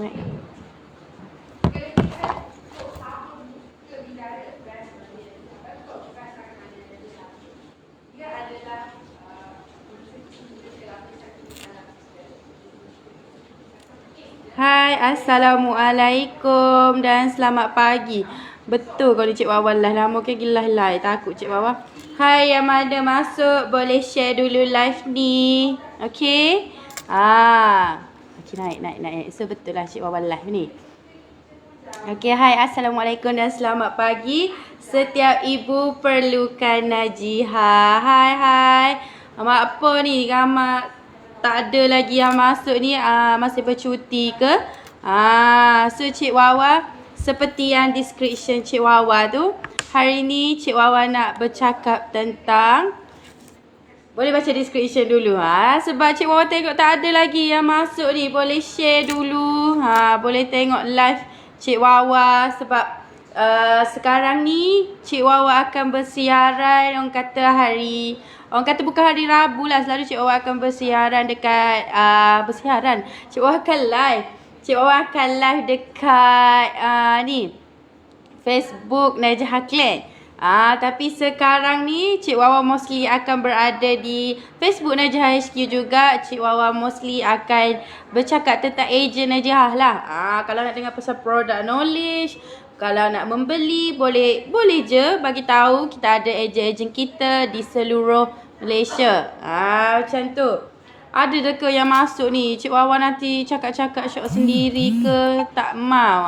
Naik. Hai, Assalamualaikum dan selamat pagi. Betul kalau Cik Wawa live. Lama ke gila live. Takut Cik Wawa. Hai, yang mana masuk boleh share dulu live ni. Okay. Okay, naik. So betul lah Cik Wawa live ni. Okay, hai, Assalamualaikum dan selamat pagi. Setiap ibu perlukan Najiha. Hai. Mak apa ni? Ramai tak ada lagi yang masuk ni, masih bercuti ke? So Cik Wawa, seperti yang description Cik Wawa tu, hari ni Cik Wawa nak bercakap tentang, boleh baca description dulu. Sebab Cik Wawa tengok tak ada lagi yang masuk ni, boleh share dulu. Boleh tengok live Cik Wawa sebab sekarang ni Cik Wawa akan bersiaran. Orang kata bukan hari Rabu lah. Selalu Cik Wawa akan bersiaran dekat Cik Wawa akan live. Cik Wawa akan live dekat ni Facebook Najiha Clan. Tapi sekarang ni Cik Wawa mostly akan berada di Facebook Najiha HQ juga. Cik Wawa mostly akan bercakap tentang ejen Najiha lah. Kalau nak dengar pasal product knowledge, kalau nak membeli, boleh je bagi tahu. Kita ada ejen-ejen kita di seluruh Malaysia. Macam tu. Ada ke yang masuk ni? Cik Wawa nanti cakap-cakap syok sendiri ke? Tak mau.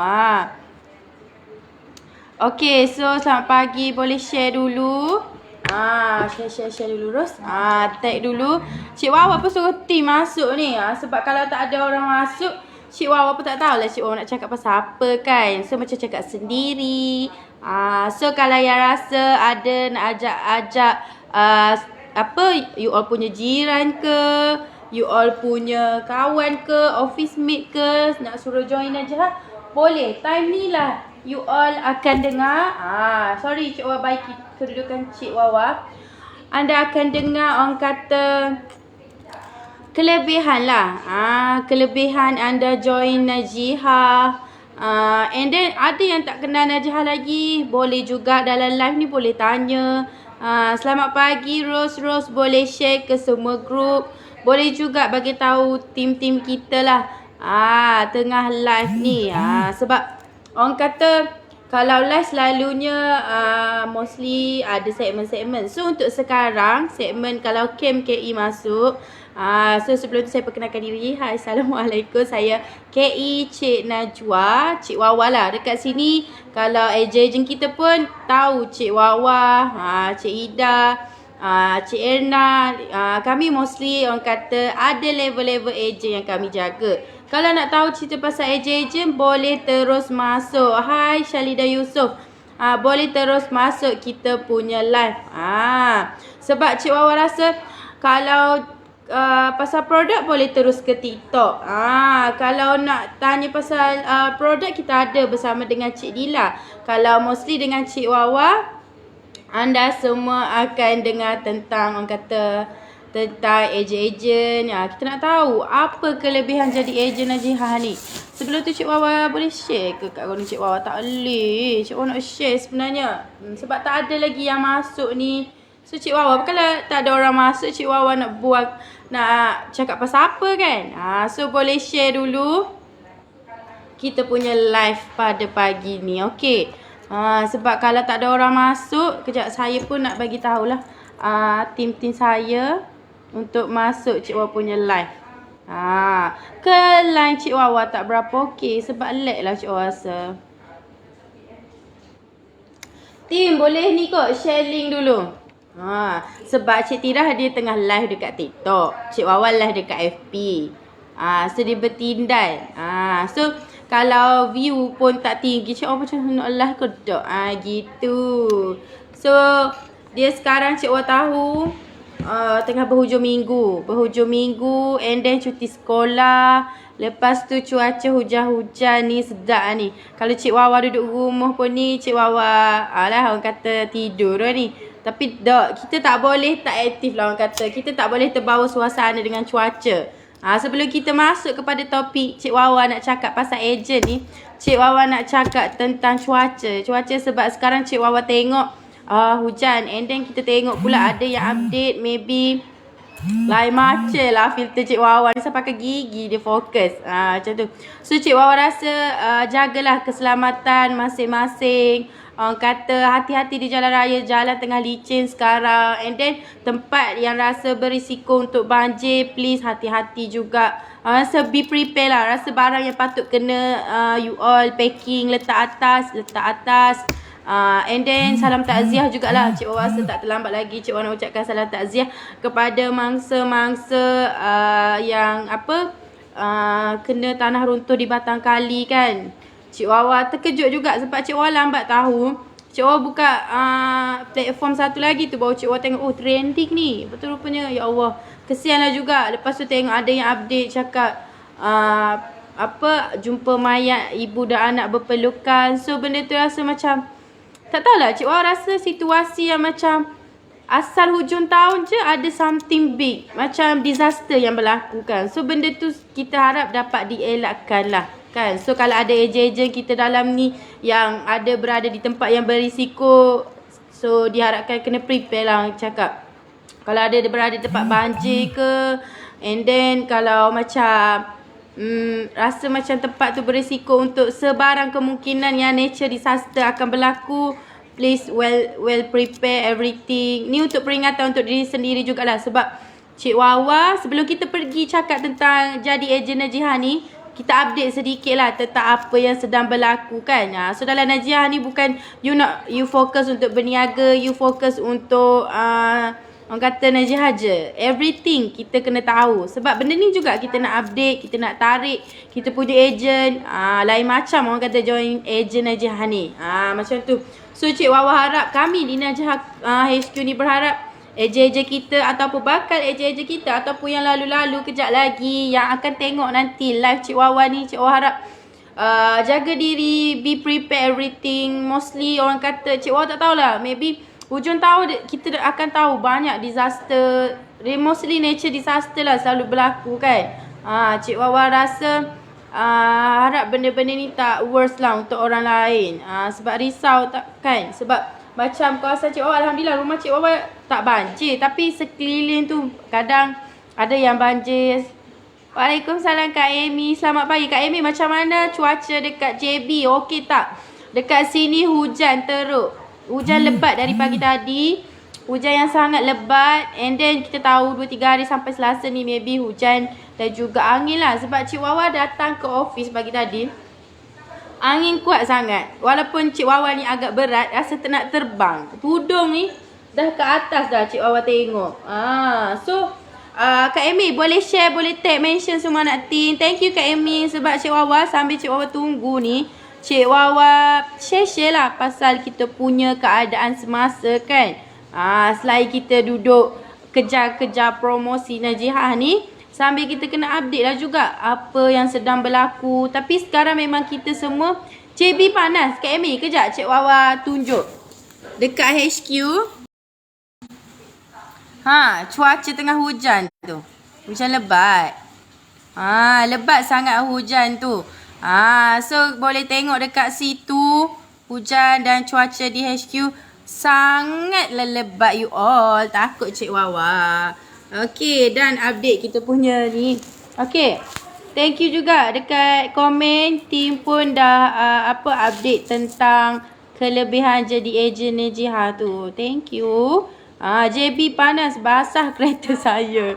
Okay, so selamat pagi. Boleh share dulu. Share dulu Ros. Tag dulu. Cik Wawa pun suruh team masuk ni. Sebab kalau tak ada orang masuk, Cik Wawa pun tak tahulah Cik Wawa nak cakap pasal apa kan. So macam cakap sendiri. So kalau yang rasa ada nak ajak you all punya jiran ke, you all punya kawan ke, office mate ke, nak suruh join aja, boleh. Time ni lah you all akan dengar. Sorry Cik Wawa baiki kedudukan Cik Wawa. Anda akan dengar orang kata kelebihan lah. Kelebihan anda join Najiha. And then ada yang tak kenal Najiha lagi, boleh juga dalam live ni boleh tanya. Selamat pagi Ros, boleh share ke semua grup. Boleh juga bagi tahu tim-tim kita lah. Tengah live ni. Sebab orang kata kalau live selalunya mostly ada segmen-segmen. So untuk sekarang segmen kalau KI masuk. So sebelum tu saya perkenalkan diri. Hai, Assalamualaikum. Saya KI Cik Najwa, Cik Wawa lah. Dekat sini kalau ejen kita pun tahu Cik Wawa, Cik Ida, Cik Erna. Kami mostly orang kata ada level-level ejen yang kami jaga. Kalau nak tahu cerita pasal ejen-ejen, boleh terus masuk. Hai Syalida Yusof. Boleh terus masuk kita punya live. Sebab Cik Wawa rasa kalau pasal produk boleh terus ke TikTok. Kalau nak tanya pasal produk, kita ada bersama dengan Cik Dila. Kalau mostly dengan Cik Wawa, anda semua akan dengar tentang orang kata tentang ejen-ejen. Kita nak tahu apa kelebihan jadi ejen Najiha ni. Sebelum tu Cik Wawa boleh share ke kat Cik Wawa? Tak boleh. Cik Wawa nak share sebenarnya. Sebab tak ada lagi yang masuk ni. So Cik Wawa, kalau tak ada orang masuk, Cik Wawa nak cakap pasal apa kan? So boleh share dulu kita punya live pada pagi ni. Okay. Sebab kalau tak ada orang masuk, kejap saya pun nak bagi tahulah tim-tim saya untuk masuk Cik Wawa punya live. Ke line Cik Wawa tak berapa okey sebab lag lah Cik Wawa rasa. Tim boleh ni kot share link dulu. Sebab Cik Tirah dia tengah live dekat TikTok, Cik Wawa live dekat FB. So dia bertindal. So kalau view pun tak tinggi, Cik Wawa macam nak live ke tak? Gitu. So dia sekarang Cik Wawa tahu tengah berhujung minggu and then cuti sekolah. Lepas tu cuaca hujan-hujan ni sedap ni. Kalau Cik Wawa duduk rumah pun ni, Cik Wawa orang kata tidur ni. Tapi kita tak boleh tak aktif lah orang kata. Kita tak boleh terbawa suasana dengan cuaca. Sebelum kita masuk kepada topik Cik Wawa nak cakap pasal ejen ni, Cik Wawa nak cakap tentang cuaca. Cuaca sebab sekarang Cik Wawa tengok hujan, and then kita tengok pula ada yang update maybe lain macam lah filter Cik Wawa ni. Saya pakai gigi dia fokus. Macam tu. So Cik Wawa rasa jagalah keselamatan masing-masing. Orang kata hati-hati di jalan raya, jalan tengah licin sekarang. And then tempat yang rasa berisiko untuk banjir, please hati-hati juga. Rasa be prepare lah. Rasa barang yang patut kena you all packing, letak atas. And then salam takziah jugalah. Cik Wawa rasa tak terlambat lagi Cik Wawa nak ucapkan salam takziah kepada mangsa-mangsa yang kena tanah runtuh di Batang Kali kan. Cik Wawa terkejut juga sebab Cik Wawa lambat tahu. Cik Wawa buka platform satu lagi tu, baru Cik Wawa tengok trending ni. Betul rupanya, ya Allah. Kesianlah juga. Lepas tu tengok ada yang update cakap jumpa mayat ibu dan anak berpelukan. So benda tu rasa macam, tak tahulah, Cik Wawa rasa situasi yang macam asal hujung tahun je ada something big, macam disaster yang berlaku kan. So benda tu kita harap dapat dielakkan lah kan. So kalau ada ejen-ejen kita dalam ni yang ada berada di tempat yang berisiko, so diharapkan kena prepare lah cakap. Kalau ada berada di tempat banjir ke, and then kalau macam rasa macam tempat tu berisiko untuk sebarang kemungkinan yang nature disaster akan berlaku, please well prepare everything. Ni untuk peringatan untuk diri sendiri jugalah. Sebab Cik Wawa sebelum kita pergi cakap tentang jadi ejen Najiha ni, kita update sedikit lah tentang apa yang sedang berlaku kan. So dalam Najiha ni bukan you fokus untuk berniaga, you fokus untuk orang kata Najiha je. Everything kita kena tahu. Sebab benda ni juga kita nak update, kita nak tarik kita punya ejen. Lain macam orang kata join ejen Najiha ni. Macam tu. So Cik Wawa harap, kami di Najiha HQ ni berharap ejen-ejen kita ataupun bakal ejen-ejen kita ataupun yang lalu-lalu kejap lagi yang akan tengok nanti live Cik Wawa ni, Cik Wawa harap jaga diri, be prepare everything. Mostly orang kata, Cik Wawa tak tahulah, maybe hujung tahun kita akan tahu banyak disaster, mostly nature disaster lah selalu berlaku kan. Cik Wawa rasa harap benda-benda ni tak worse lah untuk orang lain. Sebab risau tak kan. Sebab macam kawasan Cik Wawa, alhamdulillah rumah Cik Wawa tak banjir, tapi sekeliling tu kadang ada yang banjir. Waalaikumsalam Kak Amy. Selamat pagi Kak Amy, macam mana cuaca dekat JB? Okey tak? Dekat sini hujan teruk. Hujan lebat dari pagi tadi. Hujan yang sangat lebat. And then kita tahu 2-3 hari sampai Selasa ni maybe hujan dan juga angin lah. Sebab Cik Wawa datang ke office pagi tadi, angin kuat sangat. Walaupun Cik Wawa ni agak berat, rasa tak nak terbang. Tudung ni dah ke atas dah Cik Wawa tengok. So Kak Amy boleh share, boleh tag, mention semua anak team. Thank you Kak Amy. Sebab Cik Wawa sambil Cik Wawa tunggu ni, Cik Wawa share lah pasal kita punya keadaan semasa kan. Selain kita duduk kejar-kejar promosi Najiha ni, sambil kita kena update lah juga apa yang sedang berlaku. Tapi sekarang memang kita semua JB panas. Kak Amy, kejap Cik Wawa tunjuk dekat HQ. Cuaca tengah hujan tu. Hujan lebat. Lebat sangat hujan tu. So boleh tengok dekat situ hujan dan cuaca di HQ sangatlah lebat you all. Takut Cik Wawa. Okay, dan update kita punya ni. Okay, thank you juga dekat komen. Team pun dah update tentang kelebihan jadi ejen Najiha tu. Thank you. JB panas, basah kereta saya.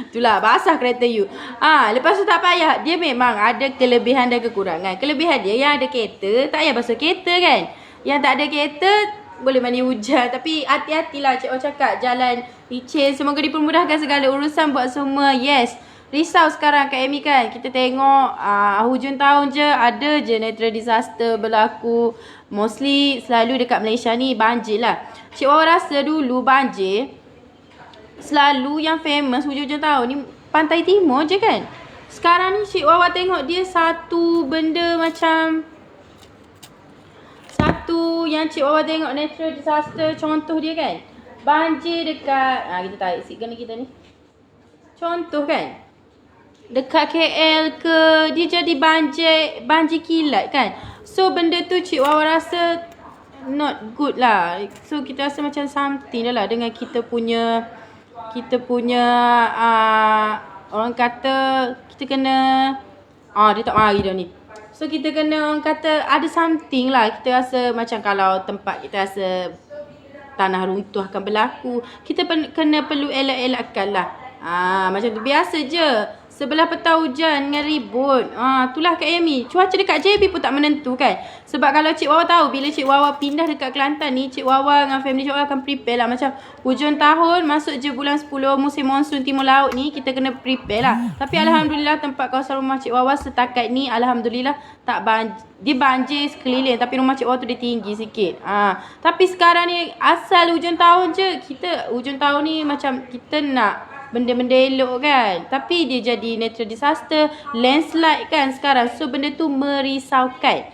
Itulah, basah kereta you. Lepas tu tak payah. Dia memang ada kelebihan dan kekurangan. Kelebihan dia yang ada kereta, tak payah basuh kereta kan. Yang tak ada kereta, boleh mandi hujan. Tapi hati-hatilah Cik Wawa cakap, jalan licin. Semoga dipermudahkan segala urusan buat semua. Yes. Risau sekarang Kak Amy kan. Kita tengok hujung tahun je ada je natural disaster berlaku. Mostly selalu dekat Malaysia ni banjir lah. Cik Wawa rasa dulu banjir selalu yang famous hujung-hujung tahun ni Pantai Timur je kan. Sekarang ni Cik Wawa tengok dia satu benda macam, satu yang Cik Wawa tengok natural disaster, contoh dia kan banjir dekat kita tarik sikit kita ni. Contoh kan, dekat KL ke, dia jadi banjir kilat kan. So benda tu Cik Wawa rasa not good lah. So kita rasa macam something dah lah dengan kita punya orang kata kita kena dia tak mari dah ni. So kita kena orang kata ada something lah. Kita rasa macam kalau tempat kita rasa tanah runtuh akan berlaku, kita kena perlu elak-elakkan lah. Macam tu biasa je. Sebelah petang hujan dengan ribut. Itulah Kak Amy. Cuaca dekat JB pun tak menentu kan. Sebab kalau Cik Wawa tahu, bila Cik Wawa pindah dekat Kelantan ni, Cik Wawa dengan family Cik Wawa akan prepare lah. Macam hujung tahun, masuk je bulan 10, musim monsun timur laut ni, kita kena prepare lah. Tapi Alhamdulillah tempat kawasan rumah Cik Wawa setakat ni, Alhamdulillah tak dia banjir sekeliling. Tapi rumah Cik Wawa tu dia tinggi sikit. Tapi sekarang ni, asal hujung tahun je, hujung tahun ni macam kita nak benda-benda elok kan. Tapi dia jadi natural disaster, landslide kan sekarang. So benda tu merisaukan.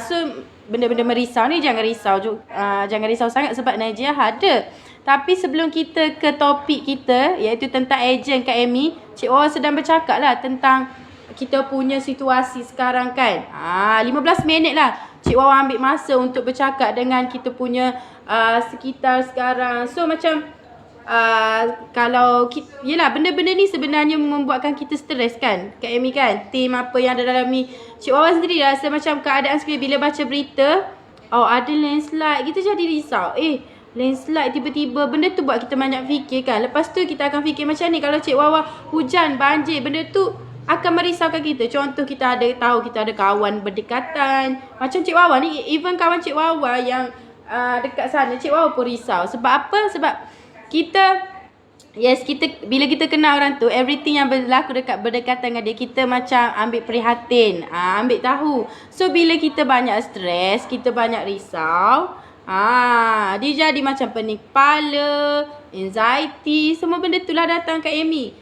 So benda-benda merisau ni jangan risau sangat sebab Najih ada. Tapi sebelum kita ke topik kita, iaitu tentang ejen Kak Amy, Cik Wawa sedang bercakap lah tentang kita punya situasi sekarang kan. 15 minit lah Cik Wawa ambil masa untuk bercakap dengan kita punya sekitar sekarang. So macam kalau yelah, benda-benda ni sebenarnya membuatkan kita stres kan Kak Amy kan. Tim apa yang ada dalam ni, Cik Wawa sendiri rasa macam keadaan sekali bila baca berita ada landslide, kita jadi risau. Landslide tiba-tiba, benda tu buat kita banyak fikir kan. Lepas tu kita akan fikir macam ni, kalau Cik Wawa hujan, banjir, benda tu akan merisaukan kita. Contoh kita ada kawan berdekatan. Macam Cik Wawa ni, even kawan Cik Wawa yang dekat sana, Cik Wawa pun risau. Sebab apa? Sebab bila kita kenal orang tu, everything yang berlaku dekat berdekatan dengan dia, kita macam ambil prihatin, ambil tahu. So bila kita banyak stres, kita banyak risau, dia jadi macam pening kepala, anxiety, semua benda tu lah datang kat Amy.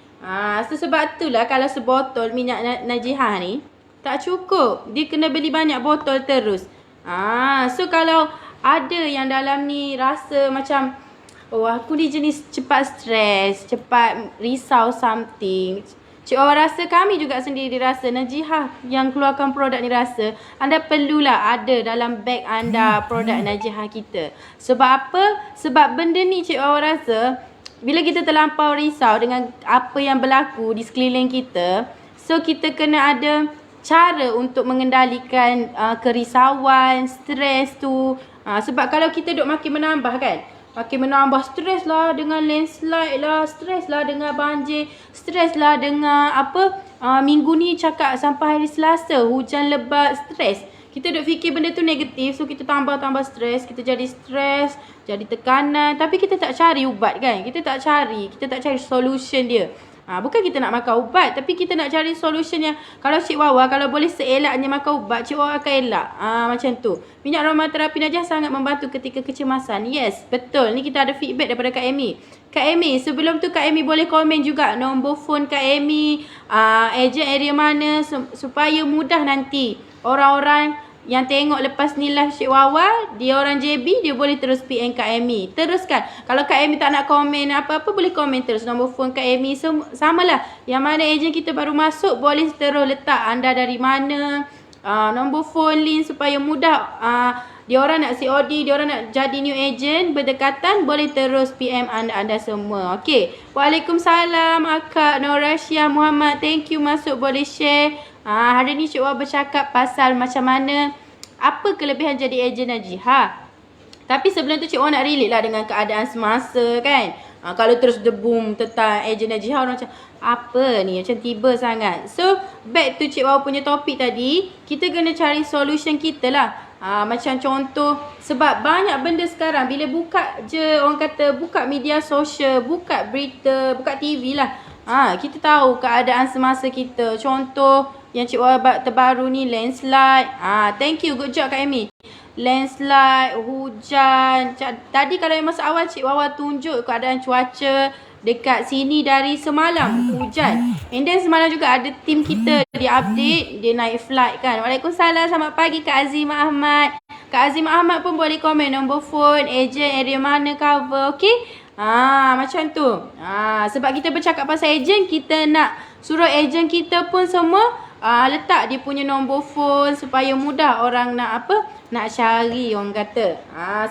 So sebab tu lah kalau sebotol minyak Najihah ni tak cukup, dia kena beli banyak botol terus. So kalau ada yang dalam ni rasa macam aku ni jenis cepat stres, cepat risau something, Cik Wawa rasa, kami juga sendiri rasa, Najihah yang keluarkan produk ni rasa, anda perlulah ada dalam beg anda produk Najihah kita. Sebab apa? Sebab benda ni Cik Wawa rasa, bila kita terlampau risau dengan apa yang berlaku di sekeliling kita, so kita kena ada cara untuk mengendalikan kerisauan, stres tu. Sebab kalau kita duk makin menambah kan, makin menambah, stres lah dengan landslide lah, stres lah dengan banjir, stres lah dengan minggu ni cakap sampai hari Selasa hujan lebat, stres. Kita duk fikir benda tu negatif, so kita tambah stres, kita jadi stres, jadi tekanan. Tapi kita tak cari ubat kan, kita tak cari solution dia. Bukan kita nak makan ubat, tapi kita nak cari solution yang, kalau Cik Wawa, kalau boleh seelaknya makan ubat, Cik Wawa akan elak. Macam tu. Minyak aromaterapi Najihah sangat membantu ketika kecemasan. Yes, betul. Ni kita ada feedback daripada Kak Amy. Kak Amy, sebelum tu Kak Amy boleh komen juga nombor phone Kak Amy, ejen area mana, supaya mudah nanti orang-orang yang tengok lepas ni live Cik Wawa, dia orang JB, dia boleh terus PM Kak Amy. Teruskan. Kalau Kak Amy tak nak komen apa-apa, boleh komen terus nombor phone Kak Amy. So, samalah. Yang mana ejen kita baru masuk, boleh terus letak anda dari mana, nombor phone, link supaya mudah. Dia orang nak COD, dia orang nak jadi new agent berdekatan, boleh terus PM anda semua. Okey. Waalaikumsalam Akak Norasya Muhammad. Thank you masuk, boleh share. Hari ni Cik Wawa bercakap pasal macam mana, apa kelebihan jadi ejen Najihah. Tapi sebelum tu Cik Wawa nak relate lah dengan keadaan semasa kan. Kalau terus debum tentang ejen Najihah, orang macam apa ni, macam tiba sangat. So back to Cik Wawa punya topik tadi, kita kena cari solution kita lah. Macam contoh, sebab banyak benda sekarang, bila buka je, orang kata buka media sosial, buka berita, buka TV lah, kita tahu keadaan semasa kita. Contoh yang Cik Wawa terbaru ni, landslide. Thank you, good job Kak Amy. Landslide, hujan. Tadi kalau yang masa awal Cik Wawa tunjuk keadaan cuaca dekat sini dari semalam, hujan. And then semalam juga ada tim kita, dia update, dia naik flight kan. Waalaikumsalam, selamat pagi Kak Azimah Ahmad. Kak Azimah Ahmad pun boleh komen nombor phone, ejen area mana cover, okay. Macam tu. Sebab kita bercakap pasal ejen, kita nak suruh ejen kita pun semua letak dia punya nombor phone supaya mudah orang nak nak cari, orang kata.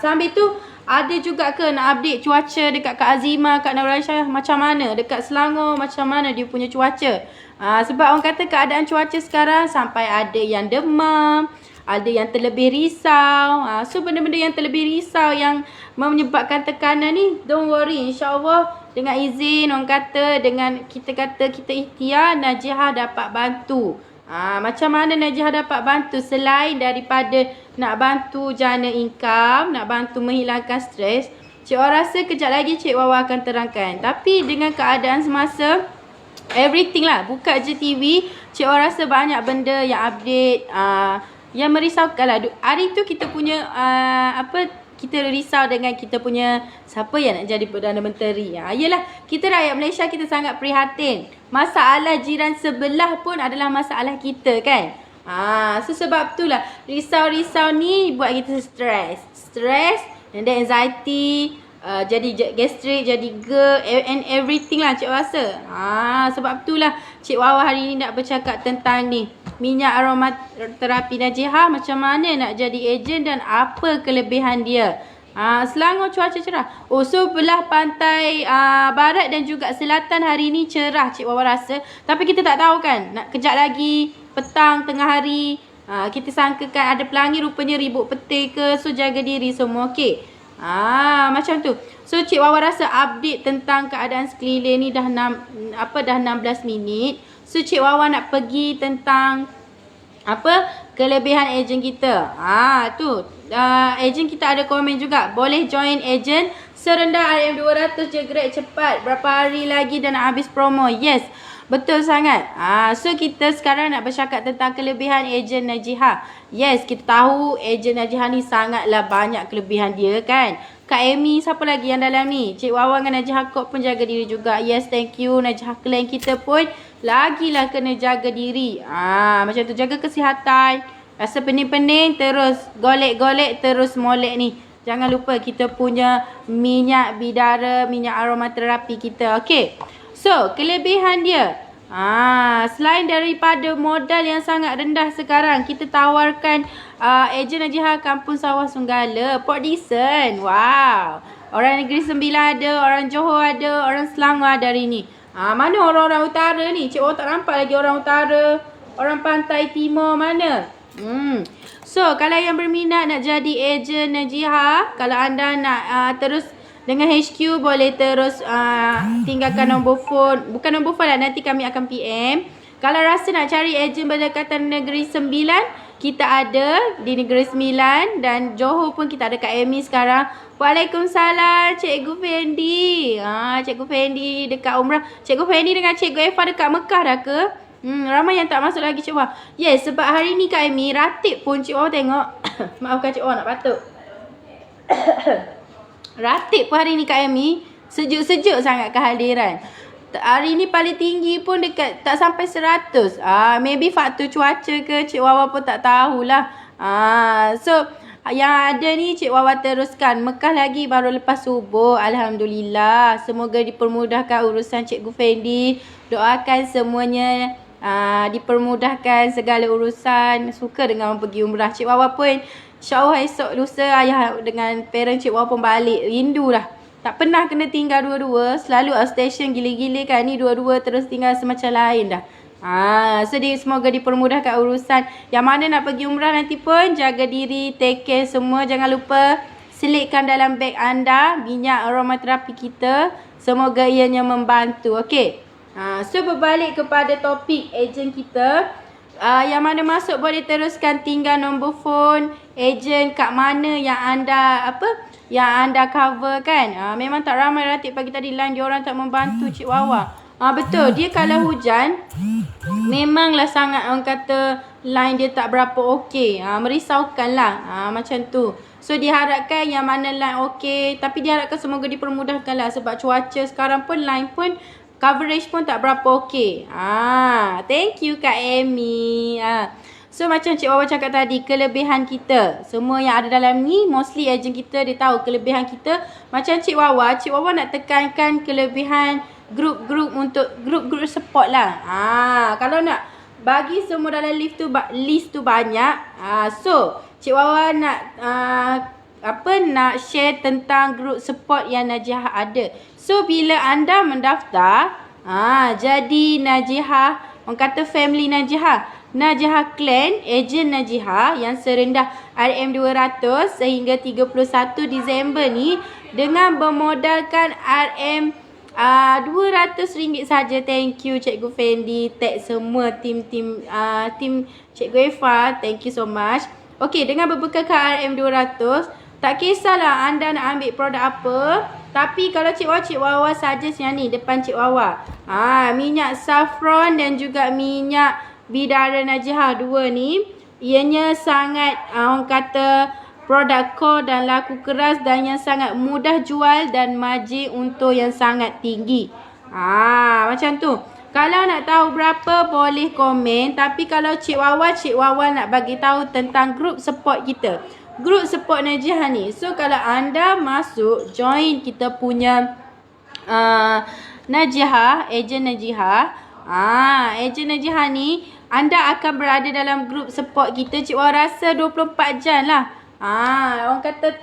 Sambil tu ada juga ke nak update cuaca dekat Kak Azima, Kak Nurul Aisyah macam mana, dekat Selangor macam mana dia punya cuaca. Sebab orang kata keadaan cuaca sekarang sampai ada yang demam, ada yang terlebih risau. So benda-benda yang terlebih risau yang menyebabkan tekanan ni, don't worry, insya-Allah dengan izin orang kata, dengan kita ikhtiar, Najihah dapat bantu. Macam mana Najihah dapat bantu selain daripada nak bantu jana income, nak bantu menghilangkan stres. Cik Wah rasa kejap lagi Cik Wawa akan terangkan. Tapi dengan keadaan semasa, everything lah, buka je TV, Cik Wah rasa banyak benda yang update, yang merisaukan lah. Hari tu kita punya kita risau dengan kita punya siapa yang nak jadi Perdana Menteri. Yelah, kita rakyat Malaysia, kita sangat prihatin. Masalah jiran sebelah pun adalah masalah kita kan. So sebab itulah risau-risau ni buat kita stres and then anxiety, jadi gastrik, jadi GERD and everything lah Cik rasa. Sebab itulah Cik Wawa hari ni nak bercakap tentang ni, minyak aromaterapi Najihah, macam mana nak jadi ejen dan apa kelebihan dia. Selangor cuaca cerah. So belah pantai barat dan juga selatan hari ni cerah Cik Wawa rasa. Tapi kita tak tahu kan, nak kejap lagi petang, tengah hari, kita sangkakan ada pelangi, rupanya ribut petir ke. So jaga diri semua, okey. Macam tu. So Cik Wawa rasa update tentang keadaan sekeliling ni dah 16 minit. So Cik Wawa nak pergi tentang kelebihan ejen kita. Ejen kita ada komen juga, boleh join ejen serendah RM200 je, grade cepat, berapa hari lagi dan nak habis promo. Yes, betul sangat. So kita sekarang nak bercakap tentang kelebihan ejen Najihah. Yes, kita tahu ejen Najihah ni sangatlah banyak kelebihan dia kan. Kak Amy, siapa lagi yang dalam ni? Cik Wawa dengan Najihah Kok pun jaga diri juga. Yes, thank you. Najihah Clan kita pun lagilah kena jaga diri. Macam tu, jaga kesihatan. Rasa pening-pening, terus golek-golek, terus molek ni. Jangan lupa kita punya minyak bidara, minyak aromaterapi kita. Okay. So, kelebihan dia. Selain daripada modal yang sangat rendah sekarang, kita tawarkan ejen Najihah Kampung Sawah Sunggala, Port Dickson. Wow. Orang Negeri Sembilan ada, orang Johor ada, orang Selangor ada hari ni. Mana orang-orang utara ni? Cik Wawa tak nampak lagi orang utara, orang pantai timur mana? So, kalau yang berminat nak jadi ejen Najihah, kalau anda nak terus dengan HQ, boleh terus tinggalkan nombor phone. Bukan nombor phone lah, nanti kami akan PM. Kalau rasa nak cari ejen berdekatan Negeri Sembilan, kita ada di Negeri Sembilan, dan Johor pun kita ada Kak Amy sekarang. Waalaikumsalam Cikgu Fendi. Cikgu Fendi dekat umrah. Cikgu Fendi dengan Cikgu Eva dekat Mekah dah ke? Ramai yang tak masuk lagi Cik Wah. Yes, sebab hari ni Kak Amy ratib pun Cik Wah tengok. Maafkan Cik Wah nak batuk. Ratib pun hari ni Kak Amy sejuk-sejuk sangat kehadiran. Hari ni paling tinggi pun dekat tak sampai 100. Maybe faktor cuaca ke, Cik Wawa pun tak tahulah. So yang ada ni Cik Wawa teruskan. Mekah lagi baru lepas subuh. Alhamdulillah. Semoga dipermudahkan urusan Cikgu Fendi. Doakan semuanya dipermudahkan segala urusan. Suka dengan orang pergi umrah. Cik Wawa pun InsyaAllah esok lusa ayah dengan parent Cik Wawa pun balik. Rindu lah. Tak pernah kena tinggal dua-dua. Selalu outstation gila-gila kan. Ni dua-dua terus tinggal semacam lain dah. So semoga dipermudahkan urusan. Yang mana nak pergi umrah nanti pun jaga diri, take care semua. Jangan lupa selitkan dalam beg anda minyak aromaterapi kita. Semoga ianya membantu. Okay. So berbalik kepada topik ejen kita. Yang mana masuk boleh teruskan tinggal nombor phone ejen kat mana yang anda yang anda cover kan. Memang tak ramai ratib pagi tadi line diorang tak membantu Cik Wawa. Betul, dia kalau hujan memanglah sangat orang kata line dia tak berapa okey. Merisaukan lah. Macam tu. So diharapkan yang mana line okey, tapi diharapkan semoga dipermudahkan lah sebab cuaca sekarang pun line pun coverage pun tak berapa okey. Thank you Kak Amy. So macam Cik Wawa cakap tadi, kelebihan kita. Semua yang ada dalam ni, mostly agent kita dia tahu kelebihan kita. Macam Cik Wawa nak tekankan kelebihan grup-grup untuk grup-grup support lah. Kalau nak bagi semua dalam list tu banyak. So Cik Wawa nak nak share tentang grup support yang Najihah ada. So bila anda mendaftar, jadi Najihah, orang kata family Najihah Clan, ejen Najihah yang serendah RM200 sehingga 31 Disember ni dengan bermodalkan RM200 saja. Thank you Cikgu Fendi, tag semua tim Cikgu Eva, thank you so much. Okey, dengan berbekalkan RM200, tak kisahlah anda nak ambil produk apa. Tapi kalau Cik Wawa saja yang ni depan Cik Wawa. Minyak saffron dan juga minyak bidara Najihah 2 ni, ianya sangat orang kata produk core dan laku keras dan yang sangat mudah jual dan margin untuk yang sangat tinggi. Macam tu. Kalau nak tahu berapa boleh komen, tapi kalau Cik Wawa nak bagi tahu tentang grup support kita. Grup support Najihah ni. So kalau anda masuk join kita punya Najihah, ejen Najihah. Ejen Najihah ni, anda akan berada dalam grup support kita. Cik Wawa rasa 24 jam lah. Orang kata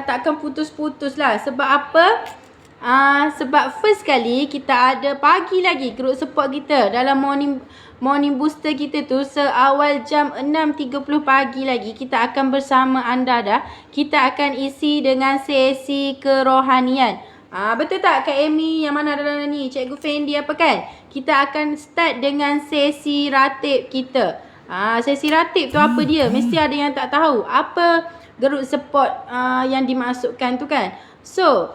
takkan putus-putus lah. Sebab apa? Sebab first kali kita ada pagi lagi grup support kita. Dalam morning booster kita tu, seawal jam 6.30 pagi lagi kita akan bersama anda dah. Kita akan isi dengan sesi kerohanian. Betul tak Kak Amy yang mana ada dalam ni? Cikgu Fendi apa kan? Kita akan start dengan sesi ratib kita. Sesi ratib tu apa dia? Mesti ada yang tak tahu. Apa grup support yang dimasukkan tu kan? So,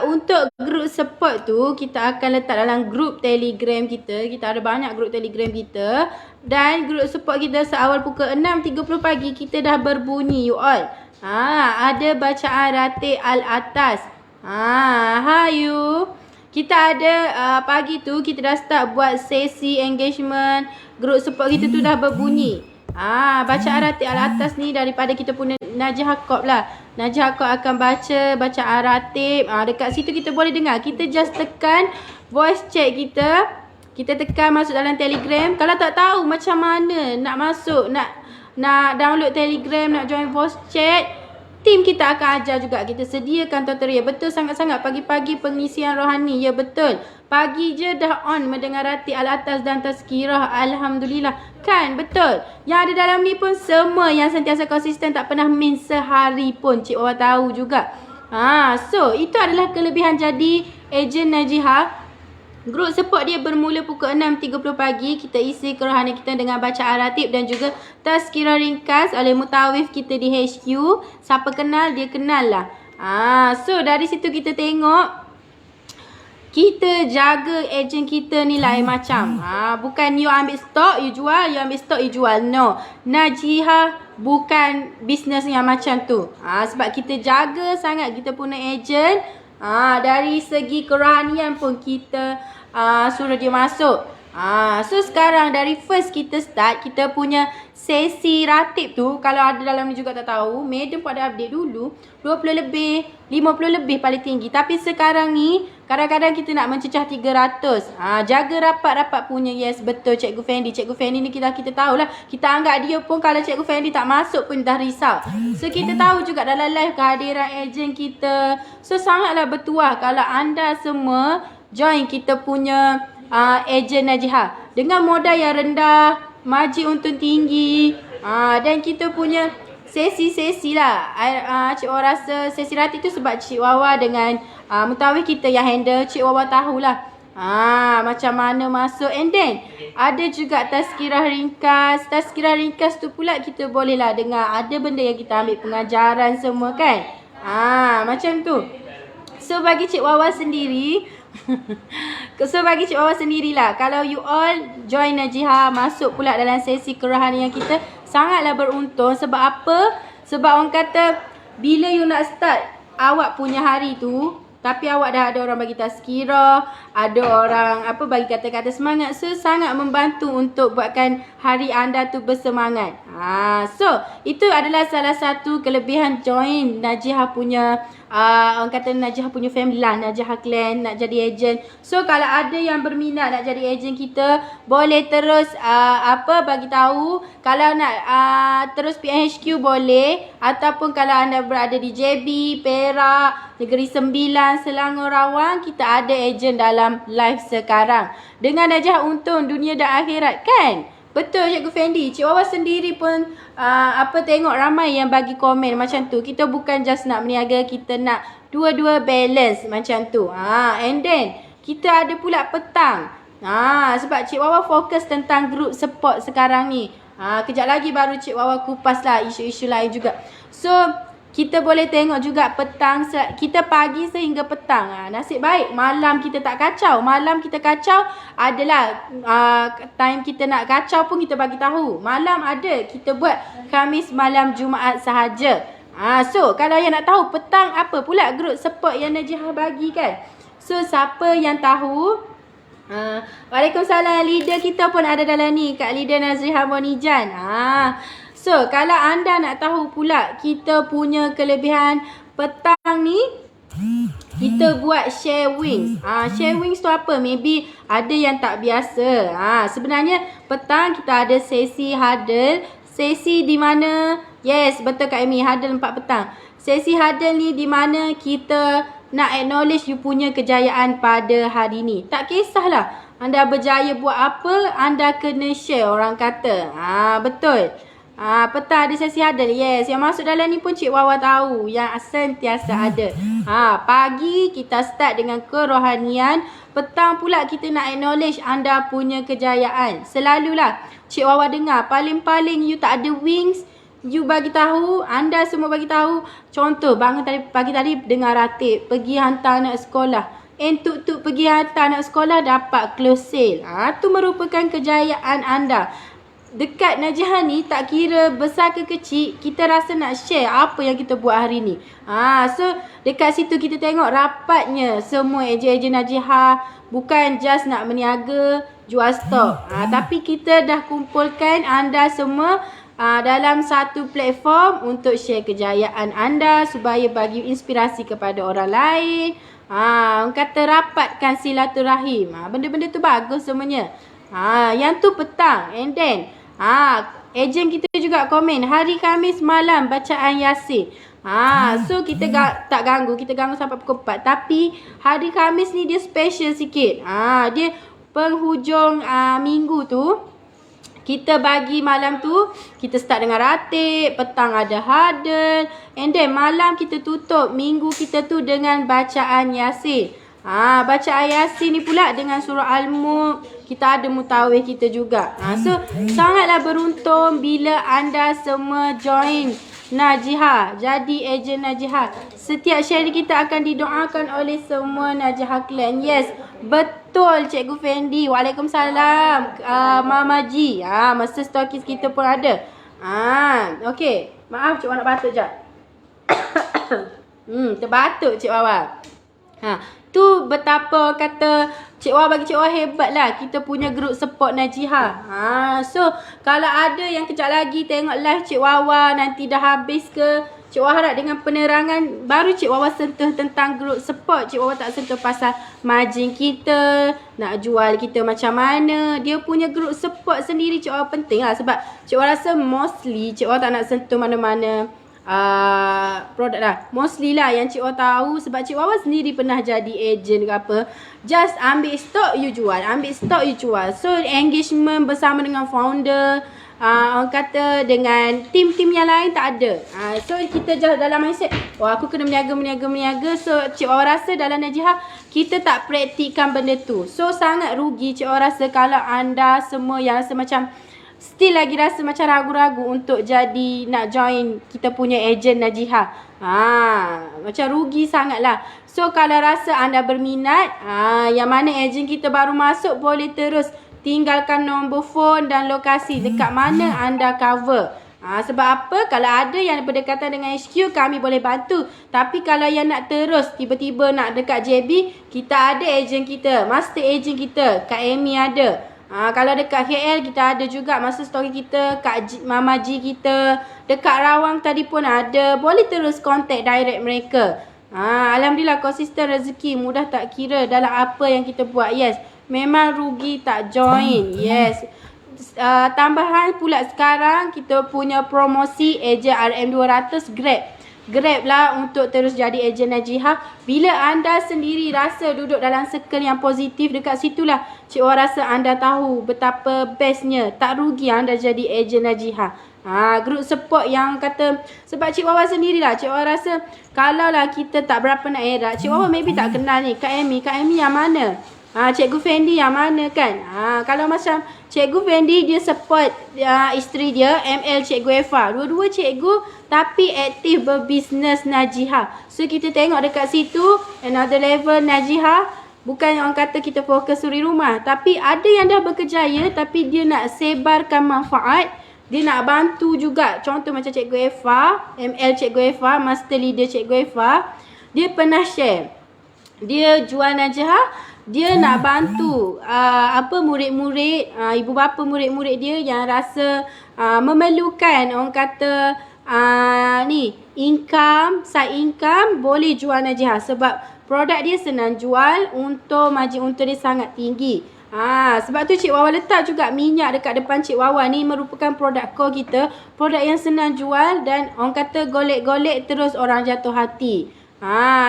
untuk grup support tu, kita akan letak dalam grup Telegram kita. Kita ada banyak grup Telegram kita. Dan grup support kita seawal pukul 6.30 pagi kita dah berbunyi you all. Ada bacaan ratib al-atas. Hayu. Kita ada pagi tu kita dah start buat sesi engagement. Grup support kita tu dah berbunyi. Bacaan ratib al-atas ni daripada kita punya Najihah Corp lah. Najihah Corp akan baca bacaan ratib. Dekat situ kita boleh dengar. Kita just tekan voice chat kita. Kita tekan masuk dalam Telegram. Kalau tak tahu macam mana nak masuk, nak download Telegram, nak join voice chat, tim kita akan ajar juga. Kita sediakan tutorial. Betul sangat-sangat pagi-pagi pengisian rohani. Ya betul. Pagi je dah on mendengar ratib al-atas dan tazkirah. Alhamdulillah. Kan? Betul. Yang ada dalam ni pun semua yang sentiasa konsisten, tak pernah miss sehari pun. Cik Wawa tahu juga. So itu adalah kelebihan jadi ejen Najihah. Grup support dia bermula pukul 6.30 pagi. Kita isi kerohanian kita dengan bacaan ratib dan juga tazkirah ringkas oleh mutawif kita di HQ. Siapa kenal, dia kenal lah. So dari situ kita tengok, kita jaga ejen kita ni lain macam. Bukan you ambil stok, you jual, you ambil stok, you jual. No. Najihah bukan bisnes yang macam tu. Sebab kita jaga sangat kita punya ejen. Dari segi kerohanian pun kita suruh dia masuk. So sekarang dari first kita start kita punya sesi ratib tu. Kalau ada dalam ni juga tak tahu, Madam pun ada update dulu 20 lebih, 50 lebih paling tinggi. Tapi sekarang ni kadang-kadang kita nak mencecah 300. Jaga rapat-rapat punya. Yes, betul Cikgu Fendi. Cikgu Fendi ni kita tahulah. Kita anggap dia pun kalau Cikgu Fendi tak masuk pun dah risau. So kita tahu juga dalam live kehadiran ejen kita. So sangatlah bertuah kalau anda semua join kita punya ejen Najihah. Dengan modal yang rendah, margin untung tinggi. Dan kita punya sesi-sesi lah. Cik Wawa rasa sesi ratib tu sebab Cik Wawa dengan mutawif kita yang handle. Cik Wawa tahulah macam mana masuk. And then ada juga tazkirah ringkas. Tazkirah ringkas tu pula kita boleh lah dengar. Ada benda yang kita ambil pengajaran semua kan. Macam tu. So bagi Cik Wawa sendiri sendirilah, kalau you all join Najihah, masuk pula dalam sesi kerohanian kita, sangatlah beruntung. Sebab apa? Sebab orang kata bila you nak start awak punya hari tu, Tapi awak dah ada orang bagi tazkirah, ada orang bagi kata-kata semangat. So sangat membantu untuk buatkan hari anda tu bersemangat. So itu adalah salah satu kelebihan join Najihah punya orang kata Najihah punya family lah, Najihah clan nak jadi ejen. So kalau ada yang berminat nak jadi ejen kita, boleh terus bagi tahu. Kalau nak terus PNHQ boleh, ataupun kalau anda berada di JB, Perak, Negeri Sembilan, Selangor, Rawang, kita ada ejen dalam live sekarang. Dengan Najihah untung dunia dan akhirat kan? Betul Cikgu Fendi. Cik Wawa sendiri pun tengok ramai yang bagi komen macam tu. Kita bukan just nak berniaga, kita nak dua-dua balance macam tu. And then kita ada pula petang. Sebab Cik Wawa fokus tentang group support sekarang ni. Kejap lagi baru Cik Wawa kupas lah isu-isu lain juga. So kita boleh tengok juga petang, kita pagi sehingga petang. Nasib baik malam kita tak kacau. Malam kita kacau adalah time kita nak kacau pun kita bagi tahu. Malam ada, kita buat Khamis, malam Jumaat sahaja. So kalau yang nak tahu petang apa pula grup support yang Najihah bagi kan. So siapa yang tahu, Waalaikumsalam, leader kita pun ada dalam ni, Kak Leader Nazriha Monijan. So kalau anda nak tahu pula kita punya kelebihan petang ni, kita buat share wings. Share wings tu apa? Maybe ada yang tak biasa. Sebenarnya petang kita ada sesi huddle. Sesi di mana, yes betul Kak Amy, huddle 4 petang. Sesi huddle ni di mana kita nak acknowledge you punya kejayaan pada hari ni. Tak kisahlah anda berjaya buat apa, anda kena share, orang kata. Betul. Petang ada sesi huddle. Yes, yang masuk dalam ni pun Cik Wawa tahu, yang sentiasa ada. Pagi kita start dengan kerohanian. Petang pula kita nak acknowledge anda punya kejayaan. Selalulah Cik Wawa dengar, paling-paling you tak ada wings, you bagi tahu, anda semua bagi tahu. Contoh bangun pagi tadi dengar ratib, pergi hantar anak sekolah. Tuk pergi hantar anak sekolah dapat close sale. Tu merupakan kejayaan anda. Dekat Najihah ni tak kira besar ke kecil, kita rasa nak share apa yang kita buat hari ni. So dekat situ kita tengok rapatnya semua ejen-ejen Najihah. Bukan just nak berniaga, jual stok. Tapi kita dah kumpulkan anda semua dalam satu platform untuk share kejayaan anda supaya bagi inspirasi kepada orang lain. Orang kata rapatkan silaturahim. Benda-benda tu bagus semuanya. Yang tu petang. And then ejen kita juga komen hari Khamis malam bacaan Yasin. So kita tak ganggu, kita ganggu sampai pukul 4. Tapi hari Khamis ni dia special sikit. Dia penghujung minggu tu, kita bagi malam tu kita start dengan ratib, petang ada huddle, and then malam kita tutup minggu kita tu dengan bacaan Yasin. Bacaan Yasin ni pula dengan surah Al-Mulk. Kita ada mutawih kita juga. So sangatlah beruntung bila anda semua join Najihah, jadi ejen Najihah. Setiap sharing kita akan didoakan oleh semua Najihah clan. Yes, betul Cikgu Fendi. Waalaikumsalam Mama Ji. Masa stokis kita pun ada. Okay, maaf Cik Wawa nak batuk jap. Terbatuk Cik Wawa. Tu betapa kata Cik Wawa bagi Cik Wawa hebat lah. Kita punya group support Najihah. So kalau ada yang kejap lagi tengok live Cik Wawa nanti dah habis ke, Cik Wawa harap dengan penerangan baru Cik Wawa sentuh tentang group support. Cik Wawa tak sentuh pasal margin kita, nak jual kita macam mana. Dia punya group support sendiri Cik Wawa penting lah. Sebab Cik Wawa rasa mostly Cik Wawa tak nak sentuh mana-mana produk lah. Mostly lah yang Cik Wawa tahu. Sebab Cik Wawa sendiri pernah jadi ejen ke apa, just ambil stok you jual, ambil stok you jual. So engagement bersama dengan founder, orang kata dengan tim-tim yang lain tak ada. So kita just dalam mindset, aku kena berniaga. So Cik Wawa rasa dalam Najihah kita tak praktikkan benda tu. So sangat rugi Cik Wawa rasa kalau anda semua yang rasa macam still lagi rasa macam ragu-ragu untuk jadi nak join kita punya ejen Najihah. Macam rugi sangat lah. So kalau rasa anda berminat, yang mana ejen kita baru masuk, boleh terus tinggalkan nombor phone dan lokasi dekat mana anda cover. Sebab apa? Kalau ada yang berdekatan dengan HQ, kami boleh bantu. Tapi kalau yang nak terus tiba-tiba nak dekat JB, kita ada ejen kita, master ejen kita, Kak Amy ada. Kalau dekat KL kita ada juga master story kita, Mama G kita. Dekat Rawang tadi pun ada. Boleh terus contact direct mereka. Alhamdulillah konsisten rezeki, mudah tak kira dalam apa yang kita buat. Yes, memang rugi tak join. Yes. Tambahan pula sekarang kita punya promosi ejen RM200 Grab lah untuk terus jadi ejen Najihah. Bila anda sendiri rasa duduk dalam circle yang positif, dekat situlah Cik Wah rasa anda tahu betapa bestnya. Tak rugi anda jadi ejen Najihah. Group support yang kata, sebab Cik Wawa sendirilah, Cik Wawa rasa kalau lah kita tak berapa nak erat, Cik Wawa maybe tak kenal ni Kak Amy yang mana, Cikgu Fendi yang mana kan. Kalau macam Cikgu Fendi dia support isteri dia ML Cikgu Eva, dua-dua cikgu tapi aktif berbisnes Najihah. So kita tengok dekat situ another level Najihah. Bukan orang kata kita fokus suri rumah, tapi ada yang dah berkejaya tapi dia nak sebarkan manfaat. Dia nak bantu juga. Contoh macam Cikgu Eva, ML Cikgu Eva, Master Leader Cikgu Eva. Dia pernah share. Dia jual Najihah. Dia nak bantu murid-murid, ibu bapa murid-murid dia yang rasa memerlukan orang kata side income, boleh jual Najihah. Sebab produk dia senang jual, margin untung dia sangat tinggi. Sebab tu Cik Wawa letak juga minyak dekat depan Cik Wawa. Ni merupakan produk core kita. Produk yang senang jual dan orang kata golek-golek terus orang jatuh hati.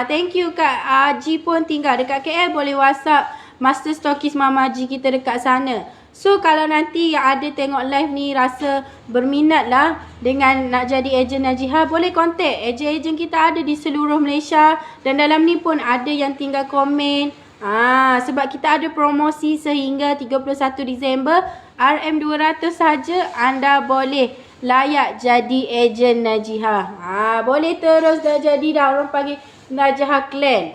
Thank you Kak Haji pun tinggal dekat KL. Boleh WhatsApp Master Stockist Mama Haji kita dekat sana. So kalau nanti yang ada tengok live ni rasa berminat lah dengan nak jadi ejen Najihah, boleh contact. Ejen-ejen kita ada di seluruh Malaysia. Dan dalam ni pun ada yang tinggal komen. Sebab kita ada promosi sehingga 31 Disember. RM200 saja anda boleh layak jadi ejen Najihah. Boleh terus dah jadi dah, orang panggil Najihah Clan.